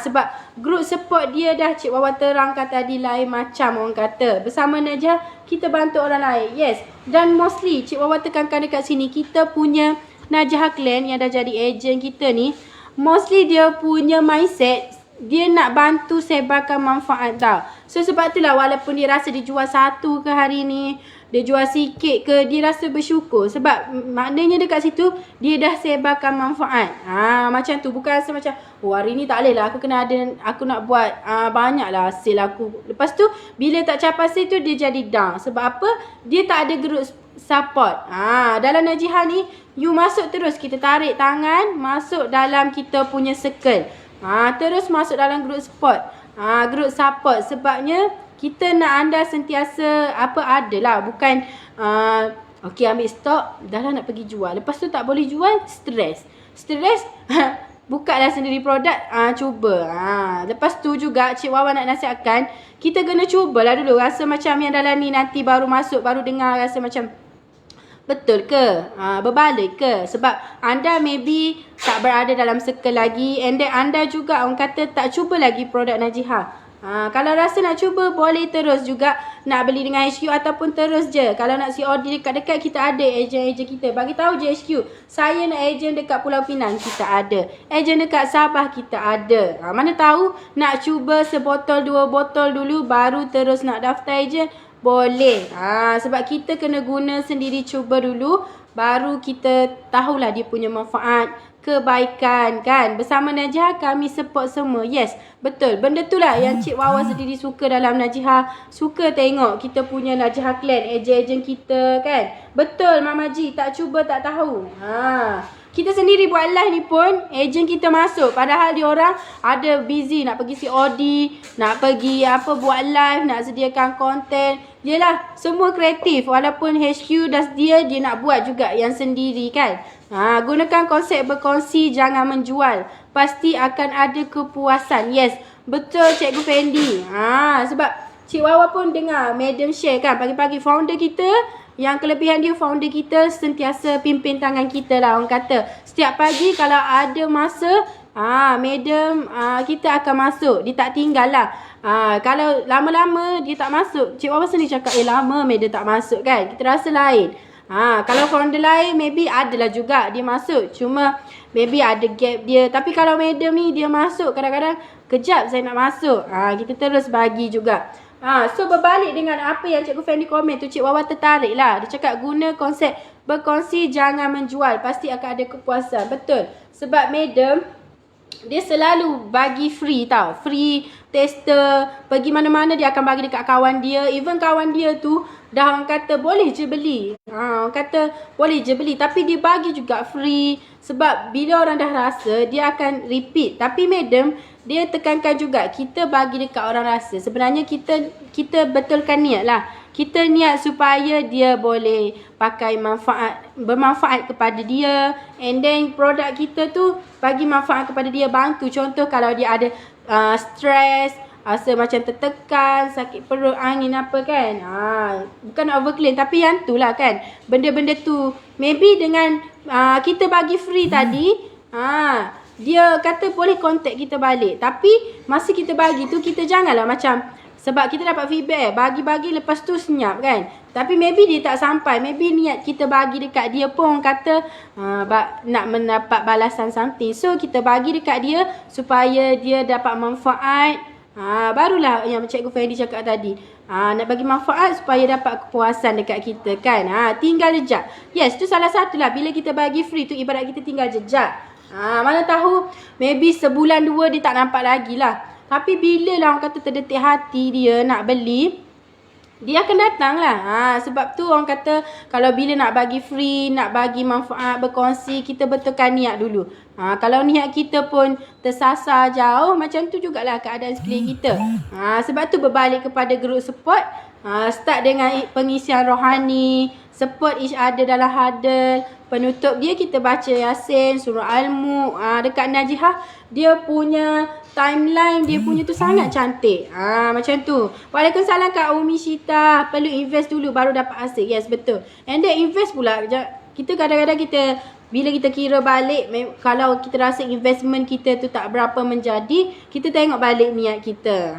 Sebab group support dia dah Cik Wawa terangkan tadi lain macam orang kata. Bersama Najihah kita bantu orang lain. Yes. Dan mostly Cik Wawa tekankan dekat sini, kita punya Najihah Clan yang dah jadi ejen kita ni, mostly dia punya mindset, dia nak bantu sebarkan manfaat tau. So sebab itulah walaupun dia rasa dia jual satu ke hari ni, dia jual sikit ke, dia rasa bersyukur. Sebab maknanya dekat situ dia dah sebarkan manfaat. Macam tu. Bukan rasa macam hari ni tak boleh lah, aku nak buat banyak lah hasil aku. Lepas tu bila tak capai hasil tu dia jadi down. Sebab apa? Dia tak ada group support. Dalam Najihah ni you masuk terus, kita tarik tangan masuk dalam kita punya circle. Terus masuk dalam group support. Group support sebabnya kita nak anda sentiasa adalah, bukan okey ambil stok dah lah nak pergi jual, lepas tu tak boleh jual, stres buka lah sendiri produk, cuba. Lepas tu juga Cik Wawa nak nasihatkan, kita kena cubalah dulu, rasa macam yang dalam ni nanti baru masuk, baru dengar rasa macam betul ke? Berbalik ke? Sebab anda maybe tak berada dalam circle lagi, and then anda juga orang kata tak cuba lagi produk Najihah. Kalau rasa nak cuba, boleh terus juga nak beli dengan HQ ataupun terus je. Kalau nak COD dekat-dekat, kita ada ejen-ejen kita. Bagi tahu je HQ, saya nak ejen dekat Pulau Pinang, kita ada. Ejen dekat Sabah, kita ada. Mana tahu nak cuba sebotol, 2 botol dulu, baru terus nak daftar ejen. Boleh. Sebab kita kena guna sendiri, cuba dulu, baru kita tahulah dia punya manfaat, kebaikan kan. Bersama Najihah kami support semua. Yes, betul. Benda tu lah yang Cik Wawa sendiri suka dalam Najihah. Suka tengok kita punya Najihah Clan, ejen-ejen kita kan. Betul Mama Ji, tak cuba tak tahu. Kita sendiri buat live ni pun ejen kita masuk, padahal dia orang ada busy nak pergi COD, nak pergi buat live, nak sediakan konten. Yelah, semua kreatif. Walaupun HQ dah dia nak buat juga yang sendiri kan. Gunakan konsep berkongsi, jangan menjual. Pasti akan ada kepuasan. Yes, betul Cikgu Fendi. Sebab Cik Wawa pun dengar Madam share kan pagi-pagi, founder kita. Yang kelebihan dia, founder kita sentiasa pimpin tangan kita lah orang kata. Setiap pagi kalau ada masa, Madam kita akan masuk. Dia tak tinggal lah. Kalau lama-lama dia tak masuk, Cik Wawa sendiri cakap, lama Madam tak masuk kan. Kita rasa lain. Kalau founder lain maybe adalah juga dia masuk. Cuma maybe ada gap dia. Tapi kalau madam ni dia masuk kadang-kadang kejap saya nak masuk. Kita terus bagi juga. So berbalik dengan apa yang Cikgu Fendi komen tu, Cik Wawa tertarik lah. Dia cakap guna konsep berkongsi jangan menjual. Pasti akan ada kepuasan. Betul. Sebab madam dia selalu bagi free tau. Free tester. Pergi mana-mana dia akan bagi dekat kawan dia. Even kawan dia tu dah orang kata boleh je beli. Orang kata boleh je beli. Tapi dia bagi juga free. Sebab bila orang dah rasa dia akan repeat. Tapi madam dia tekankan juga kita bagi dekat orang rasa. Sebenarnya kita betulkan niat lah. Kita niat supaya dia boleh pakai bermanfaat kepada dia. And then produk kita tu bagi manfaat kepada dia, bantu. Contoh kalau dia ada stres, rasa macam tertekan, sakit perut, angin apa kan. Bukan overclaim tapi yang tu lah kan. Benda-benda tu. Maybe dengan kita bagi free tadi, dia kata boleh contact kita balik. Tapi masa kita bagi tu kita janganlah macam, sebab kita dapat feedback bagi-bagi lepas tu senyap kan. Tapi maybe dia tak sampai. Maybe niat kita bagi dekat dia pun kata nak mendapat balasan something. So kita bagi dekat dia supaya dia dapat manfaat. Barulah yang Cikgu Fendi cakap tadi. Nak bagi manfaat supaya dapat kepuasan dekat kita kan. Tinggal jejak. Yes, tu salah satulah. Bila kita bagi free tu ibarat kita tinggal jejak. Mana tahu maybe sebulan 2 dia tak nampak lagi lah. Tapi bila lah orang kata terdetik hati dia nak beli, dia akan datang lah. Sebab tu orang kata kalau bila nak bagi free, nak bagi manfaat, berkongsi, kita betulkan niat dulu. Kalau niat kita pun tersasar jauh, macam tu jugalah keadaan sekeliling kita. Sebab tu berbalik kepada group support. Start dengan pengisian rohani, support each other dalam huddle. Penutup dia kita baca Yasin, surah Al-Mulk. Dekat Najihah dia punya timeline dia punya tu sangat cantik. Macam tu. Waalaikumsalam Kak Umi Syita. Perlu invest dulu baru dapat hasil. Yes, betul. And then invest pula. Kita kadang-kadang bila kita kira balik, kalau kita rasa investment kita tu tak berapa menjadi, kita tengok balik niat kita.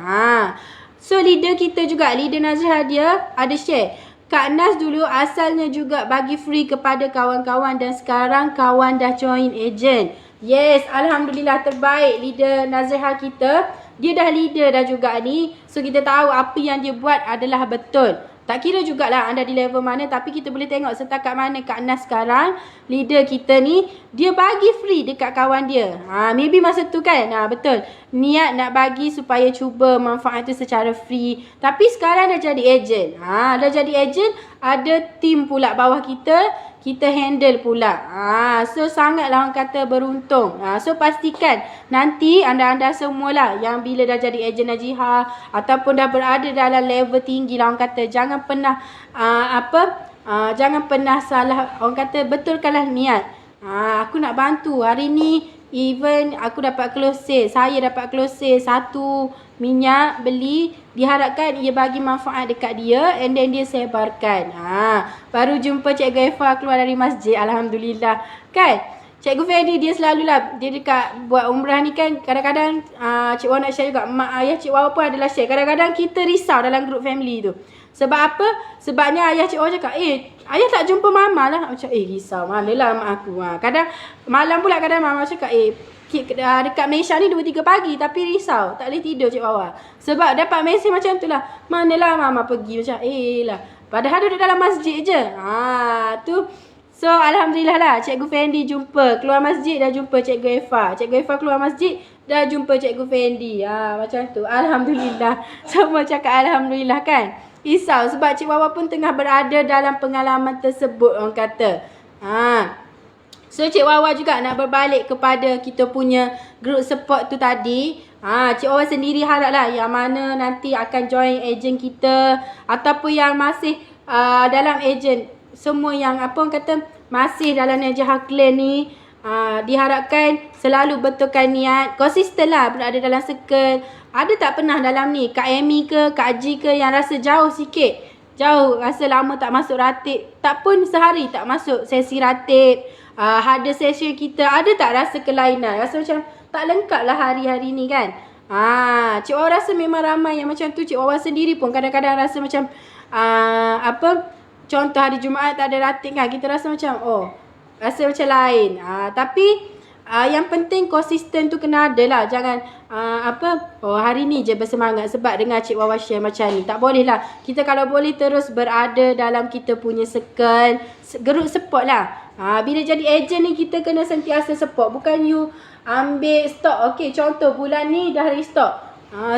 So leader kita juga, leader Nazrah dia ada share. Kak Nas dulu asalnya juga bagi free kepada kawan-kawan dan sekarang kawan dah join agent. Yes, Alhamdulillah terbaik leader Nazrah kita. Dia dah leader dah juga ni. So kita tahu apa yang dia buat adalah betul. Tak kira jugalah anda di level mana, tapi kita boleh tengok setakat mana Kak Nas sekarang, leader kita ni, dia bagi free dekat kawan dia. Maybe masa tu kan, betul. Niat nak bagi supaya cuba manfaat tu secara free. Tapi sekarang dah jadi agent. Dah jadi agent, ada team pula bawah kita handle pula. So sangatlah orang kata beruntung. So pastikan nanti anda-anda semualah yang bila dah jadi ejen Najihah ataupun dah berada dalam level tinggi lah orang kata, jangan pernah jangan pernah salah, orang kata betulkanlah niat. Aku nak bantu hari ni, even aku dapat close sale, saya dapat close sale 1 minyak beli, diharapkan ia bagi manfaat dekat dia and then dia sebarkan. Baru jumpa Cikgu Eva keluar dari masjid, Alhamdulillah. Kan? Cikgu Fendi dia selalulah, dia dekat buat umrah ni kan, kadang-kadang Cik Wawa nak share juga, mak ayah Cik Wawa pun adalah share. Kadang-kadang kita risau dalam group family tu. Sebab apa? Sebabnya ayah Cik Wawa cakap, ayah tak jumpa mama lah. Macam, risau, manalah mak aku. Kadang malam pula kadang mama cakap, dekat Malaysia ni 2-3 pagi tapi risau, tak boleh tidur Cik Wawa. Sebab dapat mesej macam tu lah, manalah mama pergi. Macam, lah. Padahal duduk dalam masjid je. Tu. So, Alhamdulillah lah, Cikgu Fendi jumpa. Keluar masjid dah jumpa Cikgu Eva. Cikgu Eva keluar masjid dah jumpa Cikgu Fendi. Macam tu. Alhamdulillah. Semua cakap Alhamdulillah kan. Risau sebab Cik Wawa pun tengah berada dalam pengalaman tersebut orang kata. So Cik Wawa juga nak berbalik kepada kita punya group support tu tadi. Cik Wawa sendiri haraplah yang mana nanti akan join agent kita ataupun yang masih dalam agent, semua yang orang kata masih dalam Najihah Clan ni, diharapkan selalu betulkan niat, konsisten lah berada dalam circle. Ada tak pernah dalam ni Kak Amy ke Kak Haji ke yang rasa jauh sikit, jauh, rasa lama tak masuk ratib, tak pun sehari tak masuk sesi ratib, ada session kita, ada tak rasa kelainan, rasa macam tak lengkap lah hari-hari ni kan. Cik Wawa rasa memang ramai yang macam tu. Cik Wawa sendiri pun kadang-kadang rasa macam contoh hari Jumaat tak ada rating kan, kita rasa macam rasa macam lain. Tapi yang penting konsisten tu kena ada lah. Jangan hari ni je bersemangat sebab dengar Cik Wawa share macam ni. Tak boleh lah. Kita kalau boleh terus berada dalam kita punya circle, group support lah. Bila jadi agent ni kita kena sentiasa support. Bukan you ambil stok. Okay, contoh bulan ni dah restock.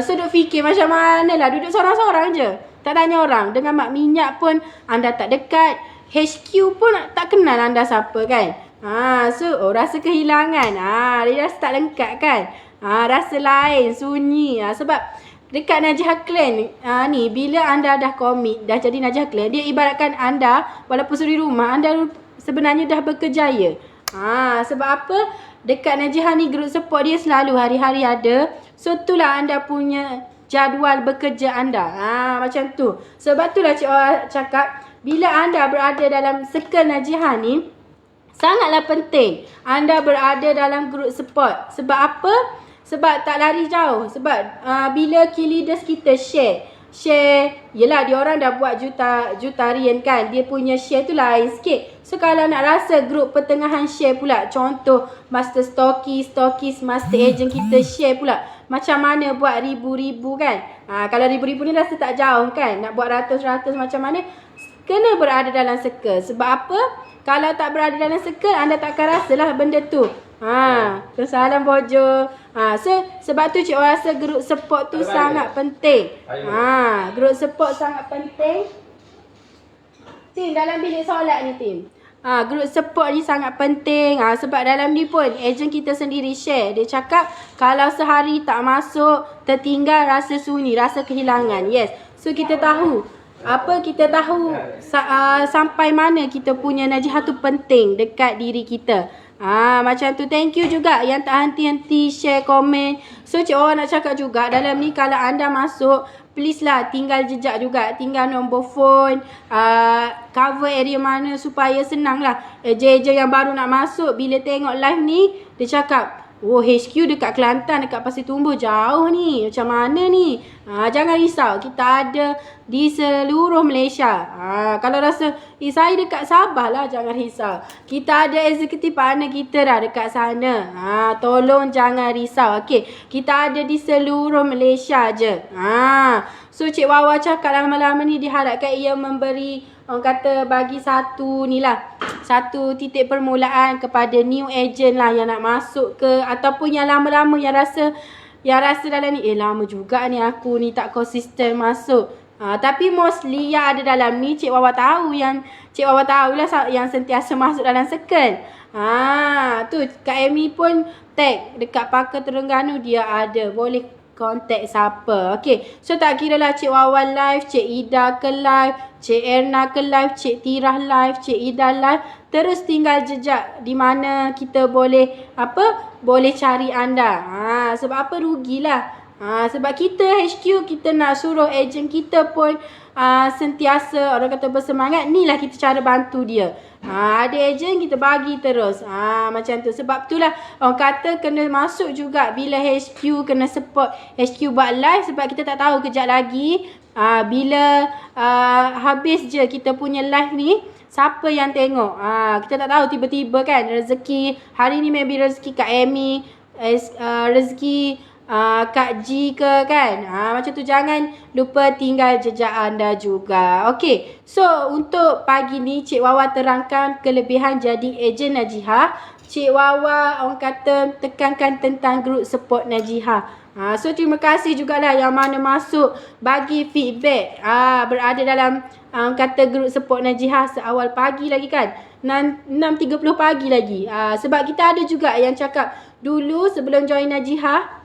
So duk fikir macam mana lah. Duduk seorang-seorang je. Tak tanya orang. Dengan mak minyak pun anda tak dekat. HQ pun tak kenal anda siapa kan. So rasa kehilangan. Dia rasa tak lengkap kan. Rasa lain, sunyi. Sebab dekat Najihah Clan ni, bila anda dah komit, dah jadi Najihah Clan, dia ibaratkan anda walaupun suri rumah, anda sebenarnya dah berkejaya. Sebab apa? Dekat Najihah ni group support dia selalu hari-hari ada. So itulah anda punya jadual bekerja anda. Macam tu. Sebab itulah Cik Wawa cakap, bila anda berada dalam circle Najihah ni, sangatlah penting anda berada dalam group support. Sebab apa? Sebab tak lari jauh. Sebab bila key leaders kita share, yelah dia orang dah buat jutarian kan. Dia punya share tu lain sikit. So kalau nak rasa group pertengahan share pula, contoh master stokis, master agent kita share pula, macam mana buat ribu-ribu kan. Kalau ribu-ribu ni rasa tak jauh kan. Nak buat ratus-ratus macam mana, kena berada dalam circle. Sebab apa? Kalau tak berada dalam circle, anda tak akan rasalah benda tu. Kesalahan bojo. So sebab tu Cik Wawa rasa group support tu sangat penting. Group support sangat penting. Tim dalam bilik solat ni Tim. Group support ni sangat penting. Sebab dalam ni pun ejen kita sendiri share. Dia cakap kalau sehari tak masuk, tertinggal, rasa sunyi, rasa kehilangan. Yes. So kita tahu. Kita tahu sampai mana kita punya Najihah tu penting dekat diri kita. Macam tu. Thank you juga yang tak henti-henti share komen. So Cik Wawa nak cakap juga, dalam ni kalau anda masuk, please lah tinggal jejak juga. Tinggal nombor phone, cover area mana supaya senang lah. Ejen yang baru nak masuk, bila tengok live ni, dia cakap, HQ dekat Kelantan, dekat Pasir Tumbuh, jauh ni. Macam mana ni? Jangan risau. Kita ada di seluruh Malaysia. Kalau rasa, saya dekat Sabah lah, jangan risau. Kita ada executive partner kita dah dekat sana. Tolong jangan risau. Okay. Kita ada di seluruh Malaysia je. So Cik Wawa cakap lama-lama ni diharapkan ia memberi, orang kata bagi satu titik permulaan kepada new agent lah yang nak masuk ke, ataupun yang lama-lama yang rasa dalam ni lama juga ni aku ni tak konsisten masuk. Tapi mostly yang ada dalam ni Cik Wawa tahu, yang Cik Wawa tahulah yang sentiasa masuk dalam circle. Tu Kak Amy pun tag dekat Pakar Terengganu, dia ada, boleh kontak siapa. Okay. So tak kira lah Cik Wawa live, Cik Ida ke live, Cik Erna ke live, Cik Tirah live, Cik Ida live, terus tinggal jejak di mana kita boleh boleh cari anda. Sebab apa? Rugilah. Sebab kita HQ, kita nak suruh ejen kita pun sentiasa orang kata bersemangat. Ni lah kita cara bantu dia. Ada ejen kita bagi terus. Macam tu. Sebab itulah orang kata kena masuk juga bila HQ kena support HQ buat live. Sebab kita tak tahu kejap lagi bila habis je kita punya live ni, siapa yang tengok. Kita tak tahu, tiba-tiba kan rezeki. Hari ni maybe rezeki Kak Amy, rezeki Kak G ke kan. Macam tu. Jangan lupa tinggal jejak anda juga. Okay. So untuk pagi ni Cik Wawa terangkan kelebihan jadi ejen Najihah. Cik Wawa orang kata tekankan tentang group support Najihah. So terima kasih jugalah yang mana masuk bagi feedback. Berada dalam kata group support Najihah seawal pagi lagi kan. 6.30 pagi lagi. Sebab kita ada juga yang cakap dulu sebelum join Najihah,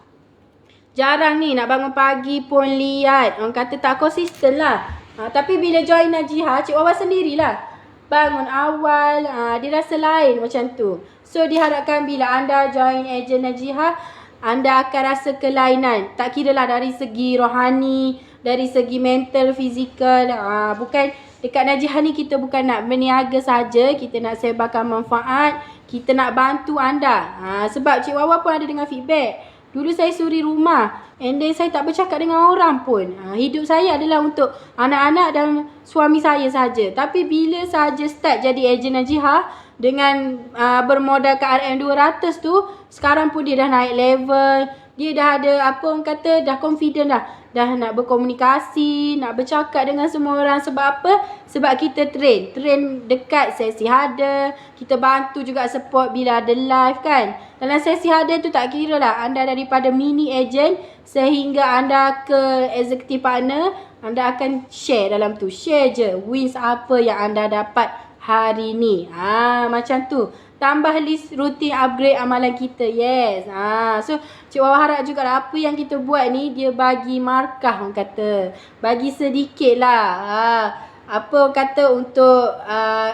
jarang ni nak bangun pagi pun lihat. Orang kata tak konsisten lah. Tapi bila join Najihah, Cik Wawa sendirilah bangun awal. Dia rasa lain macam tu. So diharapkan bila anda join ejen Najihah, anda akan rasa kelainan. Tak kira lah dari segi rohani, dari segi mental, fizikal. Bukan dekat Najihah ni kita bukan nak berniaga saja, kita nak sebarkan manfaat, kita nak bantu anda. Sebab Cik Wawa pun ada dengar feedback. Dulu saya suri rumah. And then saya tak bercakap dengan orang pun. Hidup saya adalah untuk anak-anak dan suami saya saja. Tapi bila saja start jadi ejen Najihah dengan bermodalkan RM200 tu, sekarang pun dia dah naik level. Dia dah ada apa orang kata, dah confident dah. Dah nak berkomunikasi, nak bercakap dengan semua orang. Sebab apa? Sebab kita train dekat sesi hada. Kita bantu juga support bila ada live kan. Dalam sesi hada tu tak kira lah anda daripada mini agent sehingga anda ke executive partner, anda akan share dalam tu. Share je wins apa yang anda dapat hari ni. Macam tu. Tambah list rutin upgrade amalan kita. Yes. So Cik Wawa harap juga lah apa yang kita buat ni dia bagi markah orang kata. Bagi sedikit lah. Apa orang kata untuk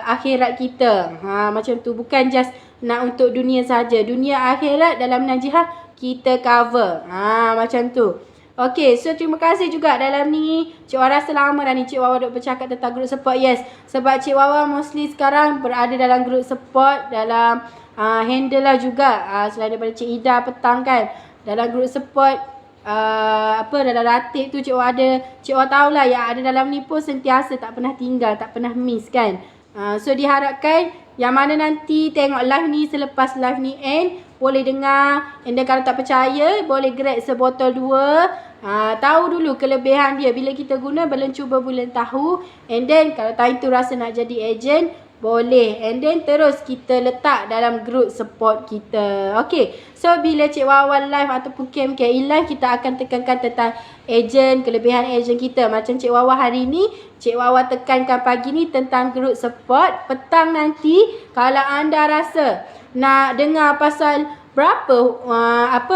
akhirat kita. Macam tu. Bukan just nak untuk dunia saja. Dunia akhirat dalam Najihah kita cover. Macam tu. Okay, so terima kasih juga dalam ni. Cik Wawa rasa lama dah ni Cik Wawa duk bercakap tentang group support. Yes, sebab Cik Wawa mostly sekarang berada dalam group support. Dalam handle lah juga. Selain daripada Cik Ida petang kan. Dalam group support. Dalam ratik tu Cik Wawa ada. Cik Wawa tahulah yang ada dalam ni pun sentiasa tak pernah tinggal. Tak pernah miss kan. So diharapkan yang mana nanti tengok live ni selepas live ni end, boleh dengar. And then kalau tak percaya, boleh grab sebotol 2. Tahu dulu kelebihan dia. Bila kita guna, belum cuba belum tahu. And then kalau time tu rasa nak jadi agent, boleh. And then terus kita letak dalam group support kita. Okay. So bila Cik Wawa live ataupun KMKI live, kita akan tekankan tentang agent, kelebihan agent kita. Macam Cik Wawa hari ni, Cik Wawa tekankan pagi ni tentang group support. Petang nanti, kalau anda rasa nak dengar pasal berapa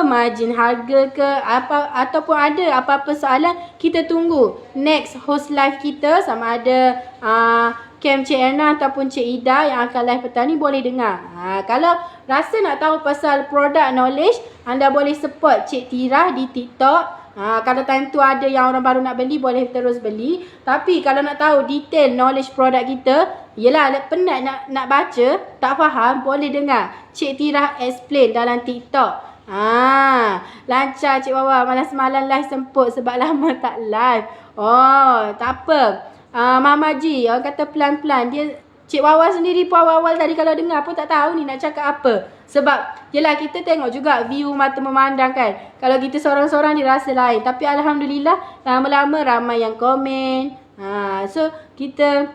margin harga ke ataupun ada apa-apa soalan, kita tunggu next host live kita sama ada Cik Erna ataupun Cik Ida yang akan live petang ni boleh dengar. Kalau rasa nak tahu pasal product knowledge, anda boleh support Cik Tira di TikTok. Kalau time tu ada yang orang baru nak beli, boleh terus beli. Tapi kalau nak tahu detail knowledge produk kita, yelah penat nak baca, tak faham, boleh dengar Cik Tira explain dalam TikTok. Lancar Cik Wawa. Malam semalam live semput sebab lama tak live. Tak apa. Mama Ji, orang kata pelan-pelan. Cik Wawa sendiri pun awal-awal tadi kalau dengar pun tak tahu ni nak cakap apa. Sebab yelah kita tengok juga view mata memandang kan. Kalau kita seorang-seorang dia rasa lain. Tapi Alhamdulillah lama-lama ramai yang komen. So kita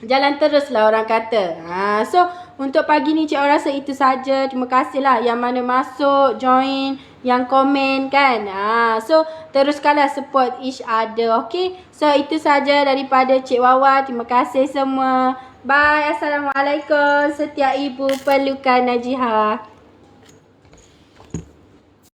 jalan terus lah orang kata. So untuk pagi ni Cik Wawa rasa itu saja. Terima kasih lah yang mana masuk, join, yang komen kan. So teruskanlah support each other. Okay. So itu saja daripada Cik Wawa. Terima kasih semua. Bye. Assalamualaikum. Setiap ibu perlukan Najihah.